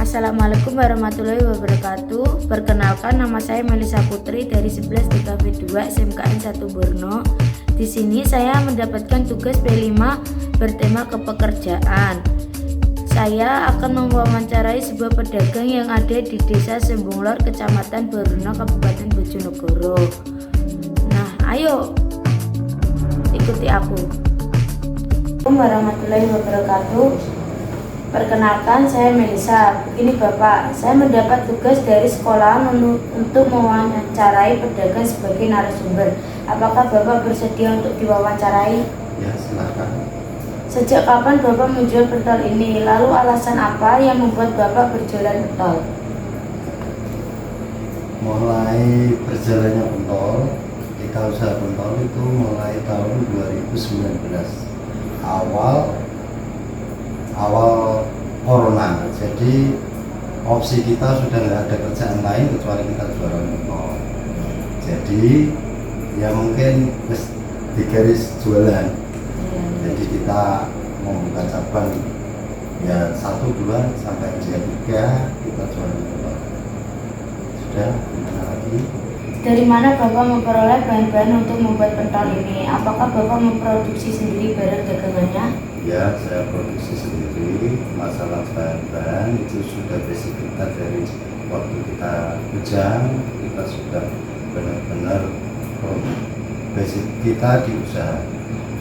Assalamualaikum warahmatullahi wabarakatuh. Perkenalkan, nama saya Melisa Putri dari 11 DKV 2 SMKN 1 Borno. Di sini saya mendapatkan tugas B5 bertema kepekerjaan. Saya akan mewawancarai sebuah pedagang yang ada di Desa Sembunglor, Kecamatan Borno, Kabupaten Bojonegoro. Nah, ayo ikuti aku. Assalamualaikum warahmatullahi wabarakatuh. Perkenalkan, saya Melisa. Begini Bapak, saya mendapat tugas dari sekolah untuk mewawancarai pedagang sebagai narasumber. Apakah Bapak bersedia untuk diwawancarai? Ya, silakan. Sejak kapan Bapak menjual pentol ini? Lalu alasan apa yang membuat Bapak berjualan pentol? Mulai berjalannya pentol, kita usaha pentol itu mulai tahun 2019. Awal corona, jadi opsi kita sudah nggak ada kerjaan lain kecuali kita jualan pentol. Jadi ya mungkin di garis jualan. Jadi kita membuka cabang ya 1, 2 sampai 3 kita jualan pentol. Sudah, gimana lagi? Dari mana Bapak memperoleh bahan-bahan untuk membuat pentol ini? Apakah Bapak memproduksi sendiri barang dagangannya? Ya, saya produksi sendiri. Masalah bahan-bahan itu sudah basic kita dari waktu kita bujang, kita sudah benar-benar basic kita di usaha.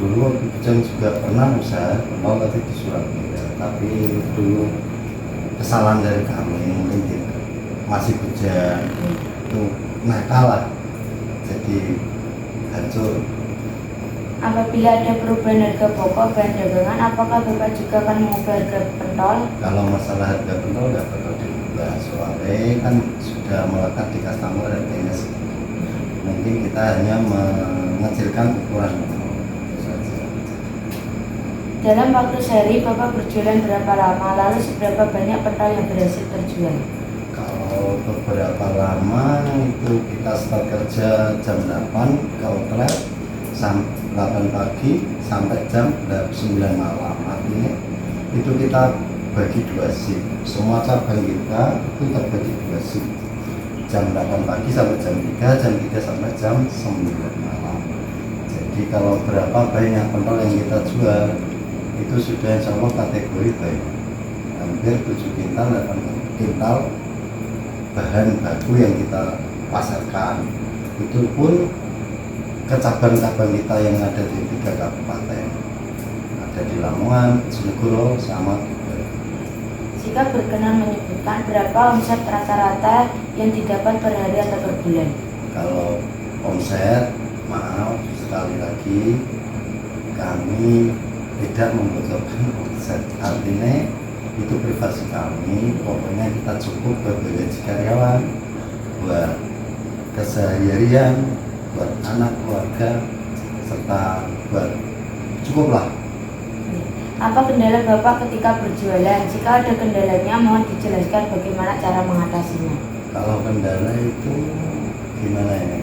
Dulu waktu bujang juga pernah usaha pentol tapi di Surabaya, tapi dulu kesalahan dari kami mungkin masih bujang itu nakal lah, jadi hancur. Apabila ada perubahan harga pokok bahan dagangan, apakah Bapak juga akan mengubah harga pentol? Kalau masalah harga pentol nggak perlu diubah, soalnya kan sudah melekat di customer harganya segitu. Mungkin kita hanya mengecilkan ukuran pentol saja. Dalam waktu sehari Bapak berjualan berapa lama? Lalu seberapa banyak pentol yang berhasil terjual? Kalau beberapa lama itu kita start kerja jam 8, kalau telat 8 pagi sampai jam 9 malam. Artinya itu kita bagi 2 shift. Semua cabang kita itu terbagi 2 shift. Jam 8 pagi sampai jam 3, jam 3 sampai jam 9 malam. Jadi kalau berapa banyak pentol yang kita jual itu sudah insya Allah kategori baik. Hampir 7 kintal, 8 kintal bahan baku yang kita pasarkan. Itu pun ke cabang-cabang kita yang ada di 3 kabupaten, ada di Lamongan, Bojonegoro, sama Tuban. Jika berkenan menyebutkan berapa omset rata-rata yang didapat per hari atau per bulan? Kalau omset, maaf sekali lagi kami tidak membocorkan omset. Artinya itu privasi kami, pokoknya kita cukup buat gaji karyawan, buat keseharian, buat anak, keluarga, serta buat cukuplah. Apa kendala Bapak ketika berjualan? Jika ada kendalanya, mohon dijelaskan bagaimana cara mengatasinya. Kalau kendala itu gimana ya?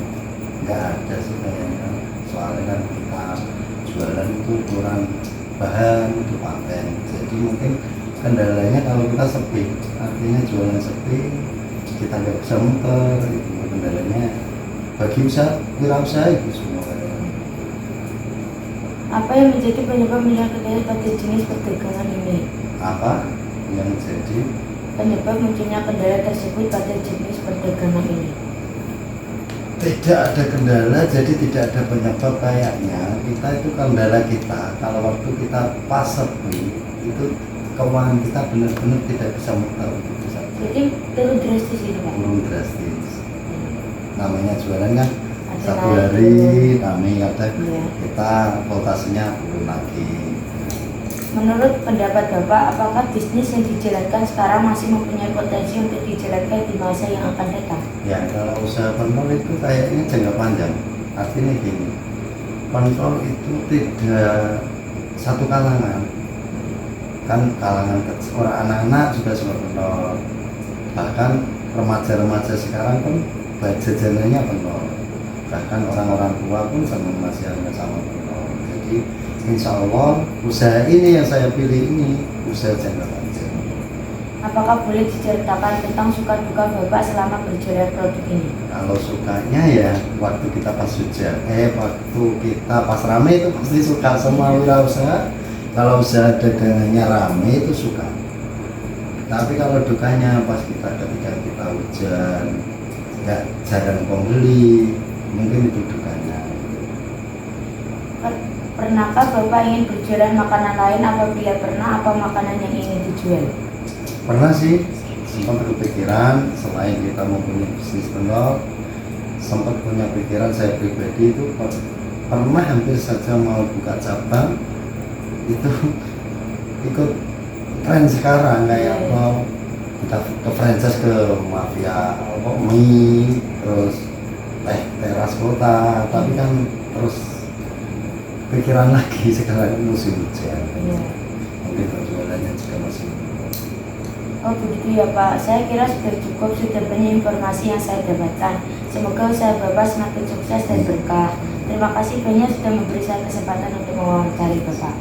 Nggak ada sih kayaknya. Soalnya kan kita jualan itu kurang bahan, itu paten. Jadi mungkin kendalanya kalau kita sepi, artinya jualan sepi, kita nggak bisa muter, itu kendalanya. Bagi usaha, wirausaha itu semua. Apa yang menjadi penyebab munculnya kendala pada jenis perdagangan ini? Apa yang menjadi Penyebab munculnya kendala tersebut pada jenis perdagangan ini? tidak ada kendala, jadi tidak ada penyebab kayaknya. Kita itu kendala kita, kalau waktu kita pas sepi, itu keuangan kita benar-benar tidak bisa muter. Jadi turun drastis gitu Pak? Turun drastis. Namanya jualan kan Ada 1 naik, hari turun. kami ada Iya. kita voltasenya turun lagi. Menurut pendapat Bapak, apakah bisnis yang dijalankan sekarang masih mempunyai potensi untuk dijalankan di masa yang akan datang? Ya, kalau usaha pentol itu kayaknya jangka panjang. Artinya gini, pentol itu tidak satu kalangan. Kan kalangan orang anak-anak juga suka pentol. Bahkan remaja-remaja sekarang pun jajanannya pentol. Bahkan orang-orang tua pun sama masih sama pentol. Jadi insya Allah usaha ini yang saya pilih ini usaha jangka panjang. Apakah boleh diceritakan tentang suka duka Bapak selama berjualan produk ini? Kalau sukanya ya waktu kita pas hujan, waktu kita pas rame itu pasti suka, semua wirausaha. Kalau usaha dagangannya rame itu suka. Tapi kalau dukanya pas ketika kita hujan, nggak jarang pembeli, mungkin itu dukanya. Pernahkah Bapak ingin berjualan makanan lain? Apabila pernah, apa makanan yang ingin dijual? Pernah sih, sempat kepikiran selain kita mempunyai bisnis telur, sempat punya pikiran saya pribadi itu pernah hampir saja mau buka cabang itu ikut tren sekarang kayak mau kita ke franchise ke mafia mie, terus teras kota, tapi kan terus pikiran lagi sekarang musim hujan, mungkin penjualannya juga masih. Oh begitu ya Pak, saya kira sudah cukup, sudah banyak informasi yang saya dapatkan. Semoga usaha Bapak semakin sukses dan berkah. Terima kasih banyak sudah memberi saya kesempatan untuk mewawancari Bapak.